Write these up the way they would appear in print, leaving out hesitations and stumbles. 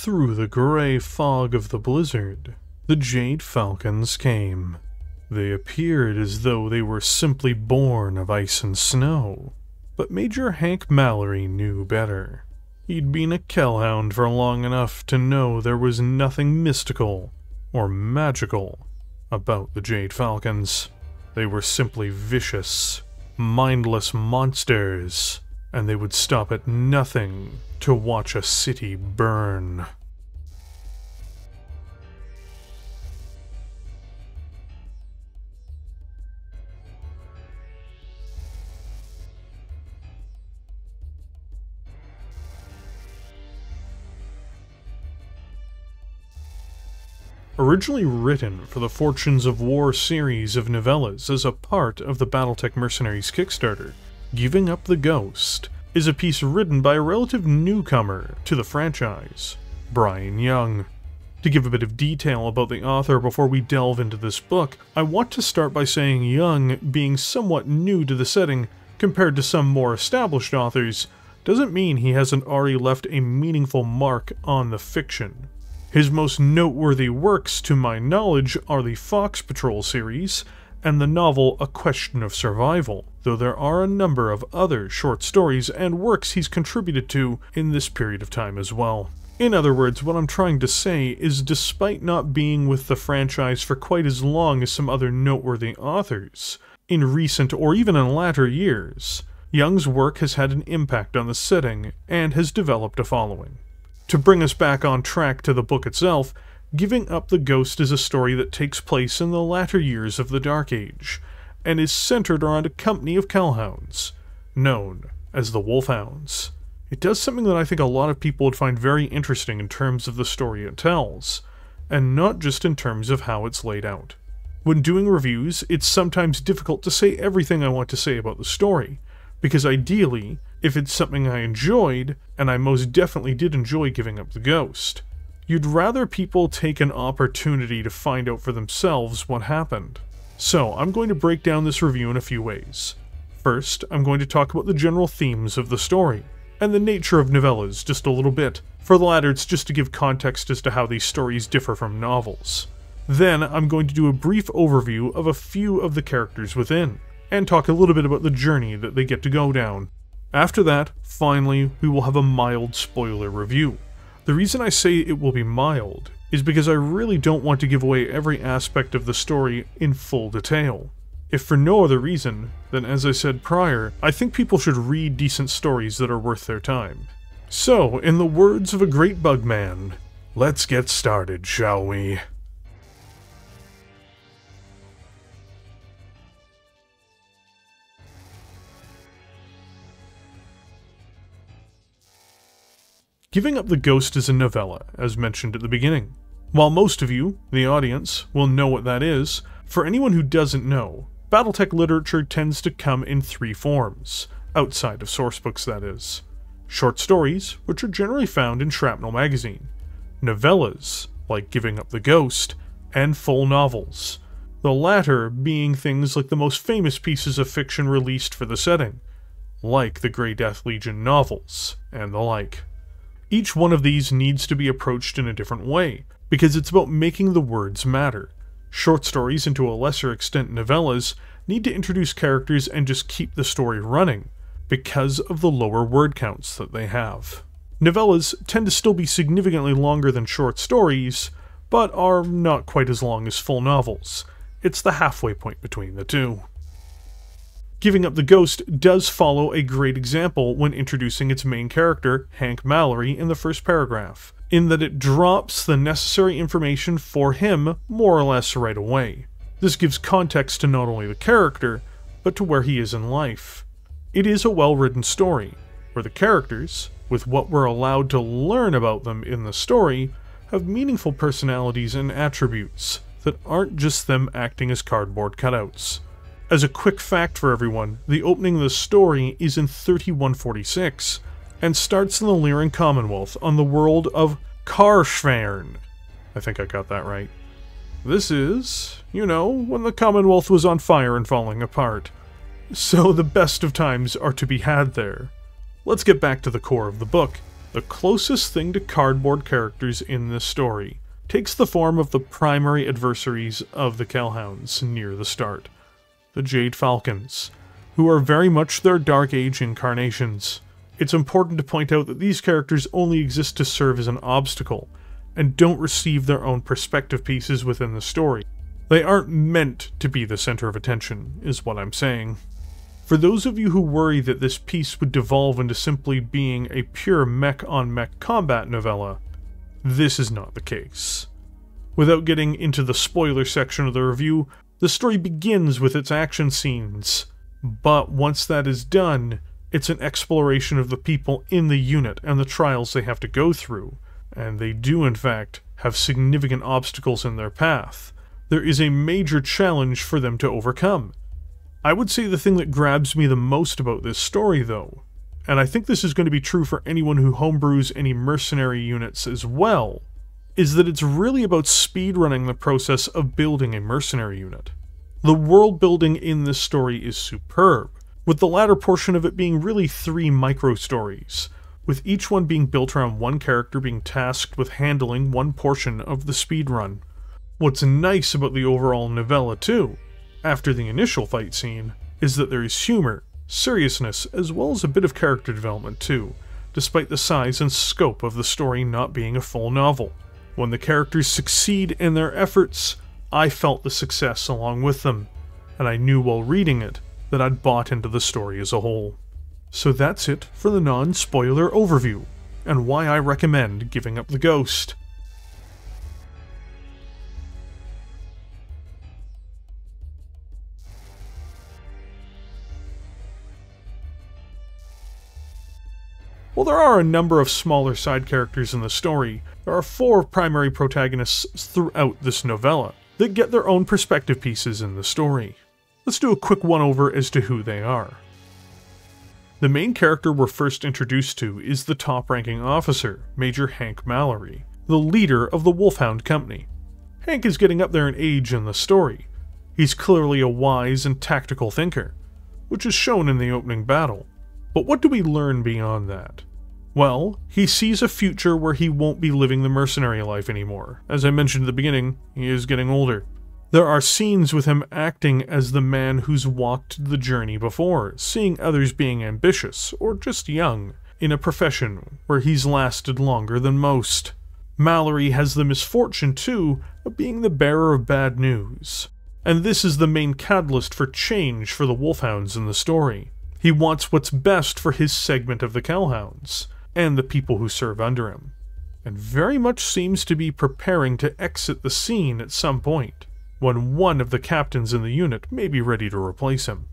Through the grey fog of the blizzard, the Jade Falcons came. They appeared as though they were simply born of ice and snow, but Major Hank Mallory knew better. He'd been a Kellhound for long enough to know there was nothing mystical or magical about the Jade Falcons. They were simply vicious, mindless monsters, and they would stop at nothing to watch a city burn. Originally written for the Fortunes of War series of novellas as a part of the Battletech Mercenaries Kickstarter, Giving Up the Ghost is a piece written by a relative newcomer to the franchise, Bryan Young. To give a bit of detail about the author before we delve into this book, I want to start by saying Young, being somewhat new to the setting compared to some more established authors, doesn't mean he hasn't already left a meaningful mark on the fiction. His most noteworthy works, to my knowledge, are the Fox Patrol series and the novel A Question of Survival, though there are a number of other short stories and works he's contributed to in this period of time as well. In other words, what I'm trying to say is despite not being with the franchise for quite as long as some other noteworthy authors, in recent or even in latter years, Young's work has had an impact on the setting and has developed a following. To bring us back on track to the book itself, Giving Up the Ghost is a story that takes place in the latter years of the Dark Age, and is centered around a company of Kellhounds, known as the Wolfhounds. It does something that I think a lot of people would find very interesting in terms of the story it tells, and not just in terms of how it's laid out. When doing reviews, it's sometimes difficult to say everything I want to say about the story, because ideally, if it's something I enjoyed, and I most definitely did enjoy Giving Up the Ghost, you'd rather people take an opportunity to find out for themselves what happened. So, I'm going to break down this review in a few ways. First, I'm going to talk about the general themes of the story, and the nature of novellas just a little bit. For the latter, it's just to give context as to how these stories differ from novels. Then, I'm going to do a brief overview of a few of the characters within, and talk a little bit about the journey that they get to go down. After that, finally, we will have a mild spoiler review. The reason I say it will be mild is because I really don't want to give away every aspect of the story in full detail. If for no other reason, then as I said prior, I think people should read decent stories that are worth their time. So, in the words of a great bugman, let's get started, shall we? Giving Up the Ghost is a novella, as mentioned at the beginning. While most of you, the audience, will know what that is, for anyone who doesn't know, Battletech literature tends to come in three forms, outside of sourcebooks that is. Short stories, which are generally found in Shrapnel magazine, novellas, like Giving Up the Ghost, and full novels, the latter being things like the most famous pieces of fiction released for the setting, like the Grey Death Legion novels, and the like. Each one of these needs to be approached in a different way, because it's about making the words matter. Short stories, and to a lesser extent novellas, need to introduce characters and just keep the story running, because of the lower word counts that they have. Novellas tend to still be significantly longer than short stories, but are not quite as long as full novels. It's the halfway point between the two. Giving Up the Ghost does follow a great example when introducing its main character, Hank Mallory, in the first paragraph, in that it drops the necessary information for him more or less right away. This gives context to not only the character, but to where he is in life. It is a well-written story, where the characters, with what we're allowed to learn about them in the story, have meaningful personalities and attributes that aren't just them acting as cardboard cutouts. As a quick fact for everyone, the opening of the story is in 3146, and starts in the Lyran Commonwealth on the world of Karshvern. I think I got that right. This is, you know, when the Commonwealth was on fire and falling apart. So the best of times are to be had there. Let's get back to the core of the book. the closest thing to cardboard characters in this story takes the form of the primary adversaries of the Wolfhounds near the start, the Jade Falcons, who are very much their Dark Age incarnations. It's important to point out that these characters only exist to serve as an obstacle, and don't receive their own perspective pieces within the story. They aren't meant to be the center of attention, is what I'm saying. For those of you who worry that this piece would devolve into simply being a pure mech-on-mech combat novella, this is not the case. Without getting into the spoiler section of the review, the story begins with its action scenes, but once that is done, it's an exploration of the people in the unit and the trials they have to go through, and they do in fact have significant obstacles in their path. There is a major challenge for them to overcome. I would say the thing that grabs me the most about this story, though, and I think this is going to be true for anyone who homebrews any mercenary units as well, is that it's really about speedrunning the process of building a mercenary unit. The world building in this story is superb, with the latter portion of it being really 3 micro-stories, with each one being built around one character being tasked with handling one portion of the speedrun. What's nice about the overall novella too, after the initial fight scene, is that there is humor, seriousness, as well as a bit of character development too, despite the size and scope of the story not being a full novel. When the characters succeed in their efforts, I felt the success along with them, and I knew while reading it that I'd bought into the story as a whole. So that's it for the non-spoiler overview, and why I recommend Giving Up the Ghost. While there are a number of smaller side characters in the story, there are 4 primary protagonists throughout this novella that get their own perspective pieces in the story. Let's do a quick one-over as to who they are. The main character we're first introduced to is the top-ranking officer, Major Hank Mallory, the leader of the Wolfhound Company. Hank is getting up there in age in the story. He's clearly a wise and tactical thinker, which is shown in the opening battle. But what do we learn beyond that? Well, he sees a future where he won't be living the mercenary life anymore. As I mentioned at the beginning, he is getting older. There are scenes with him acting as the man who's walked the journey before, seeing others being ambitious, or just young, in a profession where he's lasted longer than most. Mallory has the misfortune, too, of being the bearer of bad news. And this is the main catalyst for change for the Wolfhounds in the story. He wants what's best for his segment of the Wolfhounds, and the people who serve under him, and very much seems to be preparing to exit the scene at some point, when one of the captains in the unit may be ready to replace him.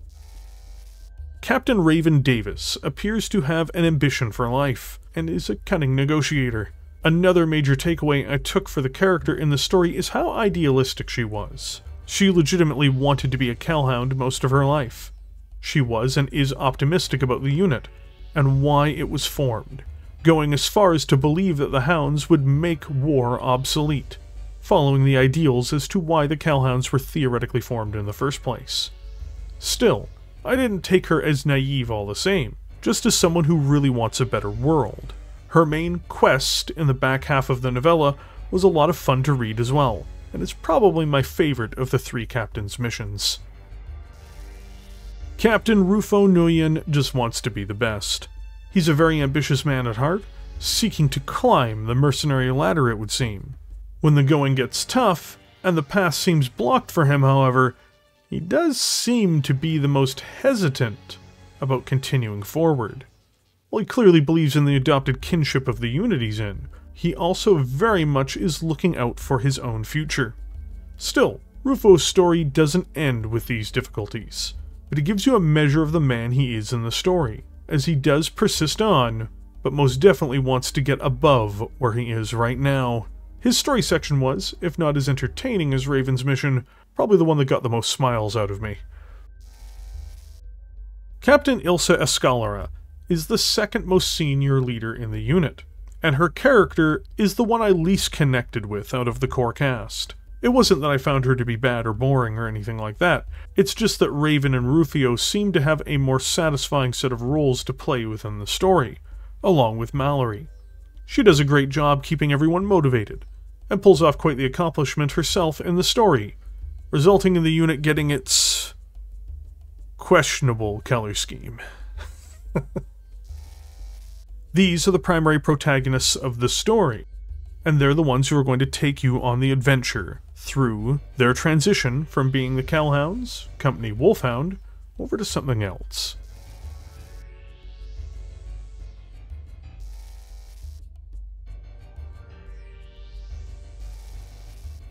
Captain Raven Davis appears to have an ambition for life, and is a cunning negotiator. Another major takeaway I took for the character in the story is how idealistic she was. She legitimately wanted to be a Wolfhound most of her life. She was and is optimistic about the unit, and why it was formed, going as far as to believe that the Hounds would make war obsolete, following the ideals as to why the Wolfhounds were theoretically formed in the first place. Still, I didn't take her as naive all the same, just as someone who really wants a better world. Her main quest in the back half of the novella was a lot of fun to read as well, and is probably my favorite of the 3 captains' missions. Captain Rufo Nguyen just wants to be the best. He's a very ambitious man at heart, seeking to climb the mercenary ladder, it would seem. When the going gets tough, and the path seems blocked for him, however, he does seem to be the most hesitant about continuing forward. While he clearly believes in the adopted kinship of the unit he's in, he also very much is looking out for his own future. Still, Rufo's story doesn't end with these difficulties, but it gives you a measure of the man he is in the story, as he does persist on, but most definitely wants to get above where he is right now. His story section was, if not as entertaining as Raven's mission, probably the one that got the most smiles out of me. Captain Ilsa Escalera is the second most senior leader in the unit, and her character is the one I least connected with out of the core cast. It wasn't that I found her to be bad or boring or anything like that, it's just that Raven and Rufio seem to have a more satisfying set of roles to play within the story, along with Mallory. She does a great job keeping everyone motivated, and pulls off quite the accomplishment herself in the story, resulting in the unit getting its questionable color scheme. These are the primary protagonists of the story, and they're the ones who are going to take you on the adventure through their transition from being the Hellhounds, company Wolfhound, over to something else.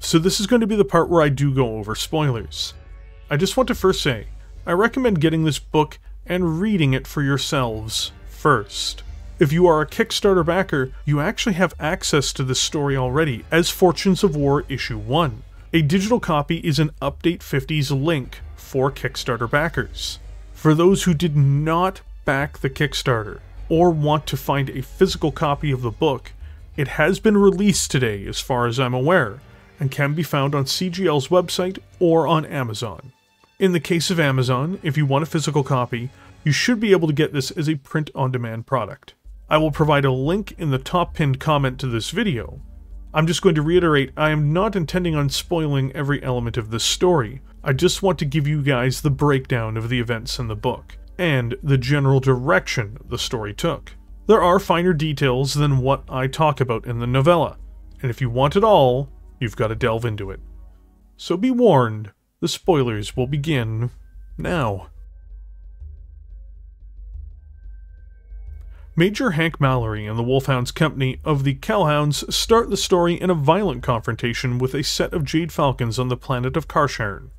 So this is going to be the part where I do go over spoilers. I just want to first say, I recommend getting this book and reading it for yourselves first. If you are a Kickstarter backer, you actually have access to this story already as Fortunes of War Issue 1. A digital copy is an Update 50s link for Kickstarter backers. For those who did not back the Kickstarter, or want to find a physical copy of the book, it has been released today as far as I'm aware, and can be found on CGL's website or on Amazon. In the case of Amazon, if you want a physical copy, you should be able to get this as a print-on-demand product. I will provide a link in the top pinned comment to this video. I'm just going to reiterate, I am not intending on spoiling every element of this story. I just want to give you guys the breakdown of the events in the book, and the general direction the story took. There are finer details than what I talk about in the novella, and if you want it all, you've got to delve into it. So be warned, the spoilers will begin now. Major Hank Mallory and the Wolfhounds company of the Hellhounds start the story in a violent confrontation with a set of Jade Falcons on the planet of Karsharn.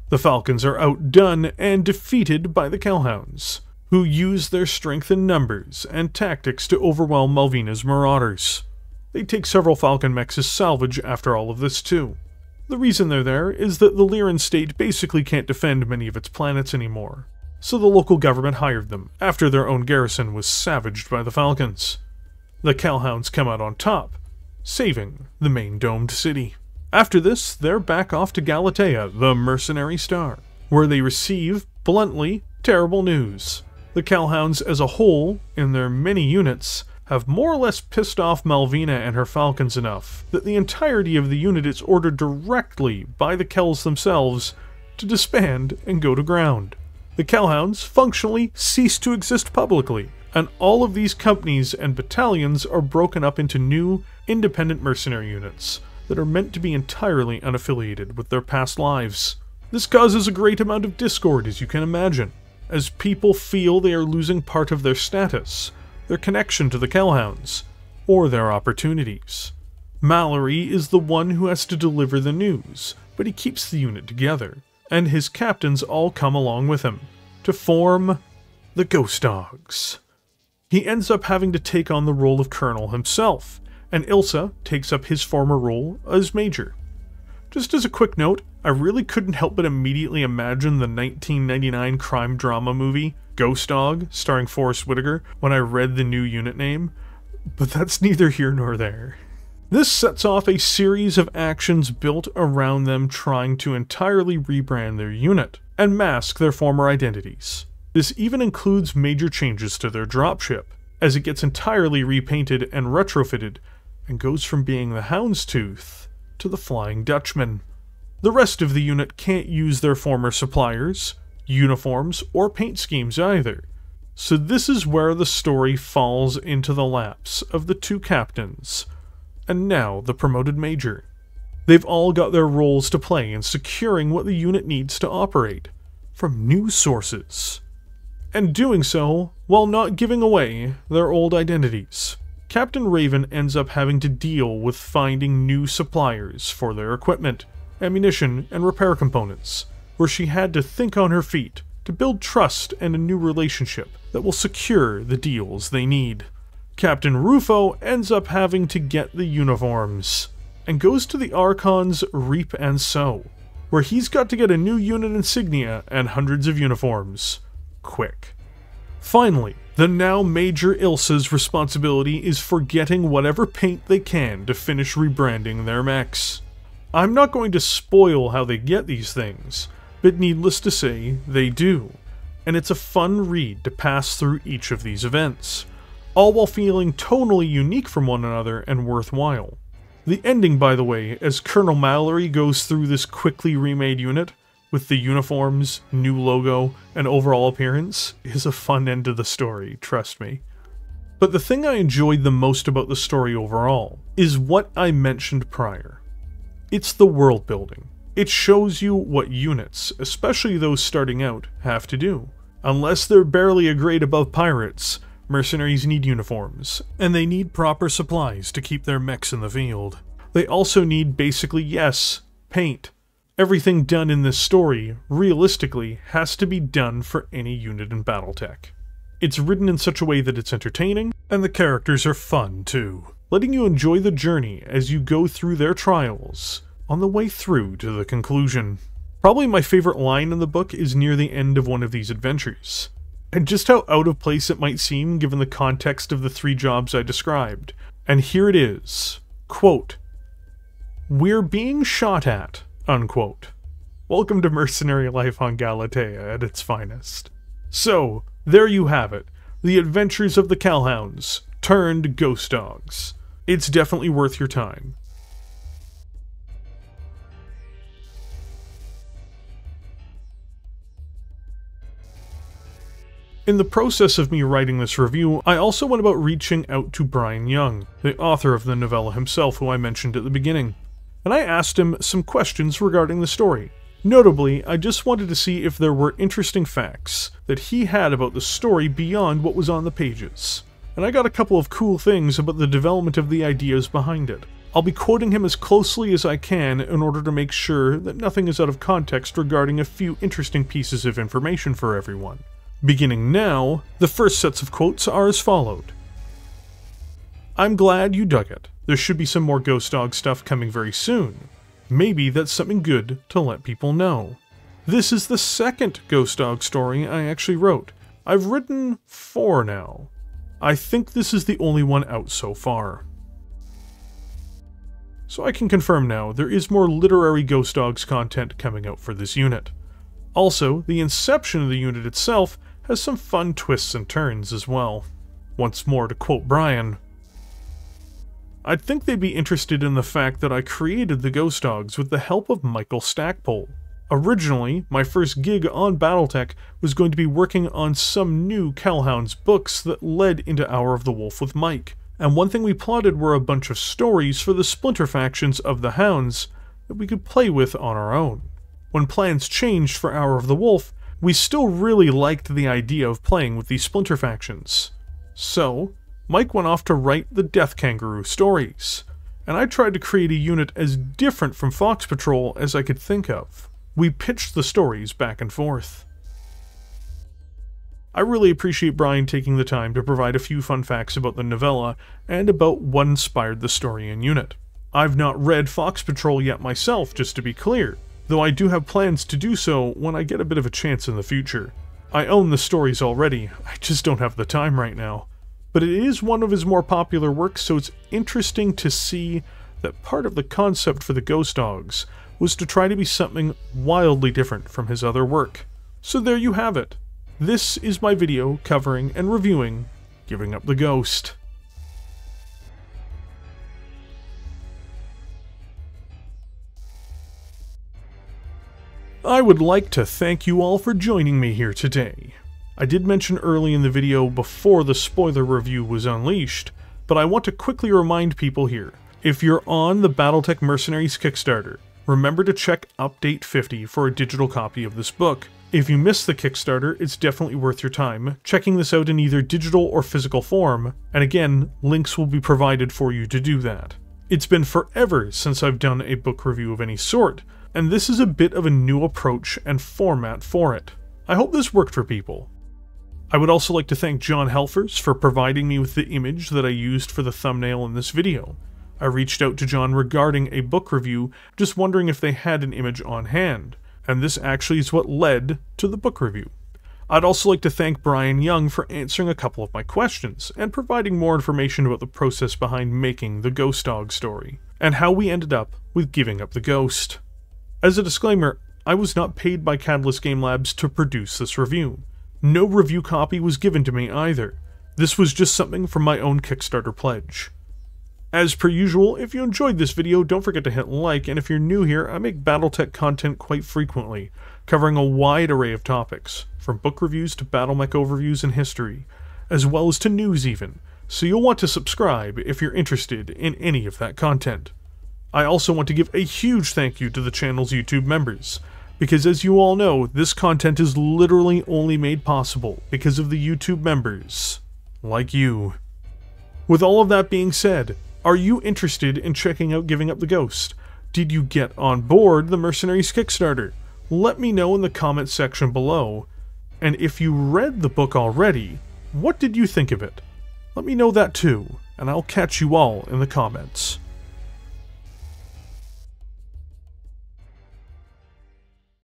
The Falcons are outdone and defeated by the Hellhounds, who use their strength in numbers and tactics to overwhelm Malvina's marauders. They take several Falcon mechs as salvage after all of this too. The reason they're there is that the Lyran state basically can't defend many of its planets anymore, so the local government hired them after their own garrison was savaged by the Falcons. The Hellhounds come out on top, saving the main domed city. After this, they're back off to Galatea, the mercenary star, where they receive, bluntly, terrible news. The Hellhounds as a whole, in their many units, have more or less pissed off Malvina and her Falcons enough that the entirety of the unit is ordered directly by the Kells themselves to disband and go to ground. The Hellhounds functionally cease to exist publicly, and all of these companies and battalions are broken up into new, independent mercenary units that are meant to be entirely unaffiliated with their past lives. This causes a great amount of discord, as you can imagine, as people feel they are losing part of their status, their connection to the Hellhounds, or their opportunities. Mallory is the one who has to deliver the news, but he keeps the unit together, and his captains all come along with him, to form the Ghost Dogs. He ends up having to take on the role of Colonel himself, and Ilsa takes up his former role as Major. Just as a quick note, I really couldn't help but immediately imagine the 1999 crime drama movie, Ghost Dog, starring Forrest Whitaker, when I read the new unit name, but that's neither here nor there. This sets off a series of actions built around them trying to entirely rebrand their unit and mask their former identities. This even includes major changes to their dropship, as it gets entirely repainted and retrofitted and goes from being the Houndstooth to the Flying Dutchman. The rest of the unit can't use their former suppliers, uniforms, or paint schemes either, so this is where the story falls into the laps of the two captains, and now the promoted Major. They've all got their roles to play in securing what the unit needs to operate, from new sources, and doing so while not giving away their old identities. Captain Raven ends up having to deal with finding new suppliers for their equipment, ammunition, and repair components, where she had to think on her feet to build trust and a new relationship that will secure the deals they need. Captain Rufo ends up having to get the uniforms, and goes to the Archon's Reap and Sow, where he's got to get a new unit insignia and hundreds of uniforms. Quick. Finally, the now Major Ilsa's responsibility is for getting whatever paint they can to finish rebranding their mechs. I'm not going to spoil how they get these things, but needless to say, they do, and it's a fun read to pass through each of these events, all while feeling tonally unique from one another and worthwhile. The ending, by the way, as Colonel Mallory goes through this quickly remade unit, with the uniforms, new logo, and overall appearance, is a fun end to the story, trust me. But the thing I enjoyed the most about the story overall is what I mentioned prior. It's the world building. It shows you what units, especially those starting out, have to do. Unless they're barely a grade above pirates, mercenaries need uniforms, and they need proper supplies to keep their mechs in the field. They also need basically, yes, paint. Everything done in this story, realistically, has to be done for any unit in Battletech. It's written in such a way that it's entertaining, and the characters are fun too, letting you enjoy the journey as you go through their trials, on the way through to the conclusion. Probably my favorite line in the book is near the end of one of these adventures, and just how out of place it might seem given the context of the 3 jobs I described. And here it is, quote, "We're being shot at," unquote. Welcome to mercenary life on Galatea at its finest. So, there you have it, the adventures of the Wolfhounds, turned ghost dogs. It's definitely worth your time. In the process of me writing this review, I also went about reaching out to Bryan Young, the author of the novella himself who I mentioned at the beginning, and I asked him some questions regarding the story. Notably, I just wanted to see if there were interesting facts that he had about the story beyond what was on the pages. And I got a couple of cool things about the development of the ideas behind it. I'll be quoting him as closely as I can in order to make sure that nothing is out of context regarding a few interesting pieces of information for everyone. Beginning now, the first sets of quotes are as followed. "I'm glad you dug it. There should be some more Ghost Dog stuff coming very soon. Maybe that's something good to let people know. This is the second Ghost Dog story I actually wrote. I've written 4 now. I think this is the only one out so far." So I can confirm now, there is more literary Ghost Dogs content coming out for this unit. Also, the inception of the unit itself has some fun twists and turns as well. Once more to quote Bryan, "I'd think they'd be interested in the fact that I created the Ghost Dogs with the help of Michael Stackpole. Originally, my first gig on Battletech was going to be working on some new Wolfhounds books that led into Hour of the Wolf with Mike, and one thing we plotted were a bunch of stories for the splinter factions of the Hounds that we could play with on our own. When plans changed for Hour of the Wolf, we still really liked the idea of playing with these splinter factions. So, Mike went off to write the Death Kangaroo stories, and I tried to create a unit as different from Fox Patrol as I could think of. We pitched the stories back and forth." I really appreciate Bryan taking the time to provide a few fun facts about the novella and about what inspired the story and unit. I've not read Fox Patrol yet myself, just to be clear, though I do have plans to do so when I get a bit of a chance in the future. I own the stories already, I just don't have the time right now. But it is one of his more popular works, so it's interesting to see that part of the concept for the Ghost Dogs was to try to be something wildly different from his other work. So there you have it. This is my video covering and reviewing Giving Up the Ghost. I would like to thank you all for joining me here today. I did mention early in the video before the spoiler review was unleashed, but I want to quickly remind people here, if you're on the Battletech Mercenaries Kickstarter, remember to check Update 50 for a digital copy of this book. If you missed the Kickstarter, it's definitely worth your time checking this out in either digital or physical form, and again, links will be provided for you to do that. It's been forever since I've done a book review of any sort, and this is a bit of a new approach and format for it. I hope this worked for people. I would also like to thank John Helfers for providing me with the image that I used for the thumbnail in this video. I reached out to John regarding a book review, just wondering if they had an image on hand, and this actually is what led to the book review. I'd also like to thank Bryan Young for answering a couple of my questions, and providing more information about the process behind making the Ghost Dog story, and how we ended up with Giving Up the Ghost. As a disclaimer, I was not paid by Catalyst Game Labs to produce this review. No review copy was given to me either. This was just something from my own Kickstarter pledge. As per usual, if you enjoyed this video, don't forget to hit like, and if you're new here, I make Battletech content quite frequently, covering a wide array of topics, from book reviews to battle mech overviews and history, as well as to news even, so you'll want to subscribe if you're interested in any of that content. I also want to give a huge thank you to the channel's YouTube members, because as you all know, this content is literally only made possible because of the YouTube members, like you. With all of that being said, are you interested in checking out Giving Up the Ghost? Did you get on board the Mercenaries Kickstarter? Let me know in the comment section below. And if you read the book already, what did you think of it? Let me know that too, and I'll catch you all in the comments.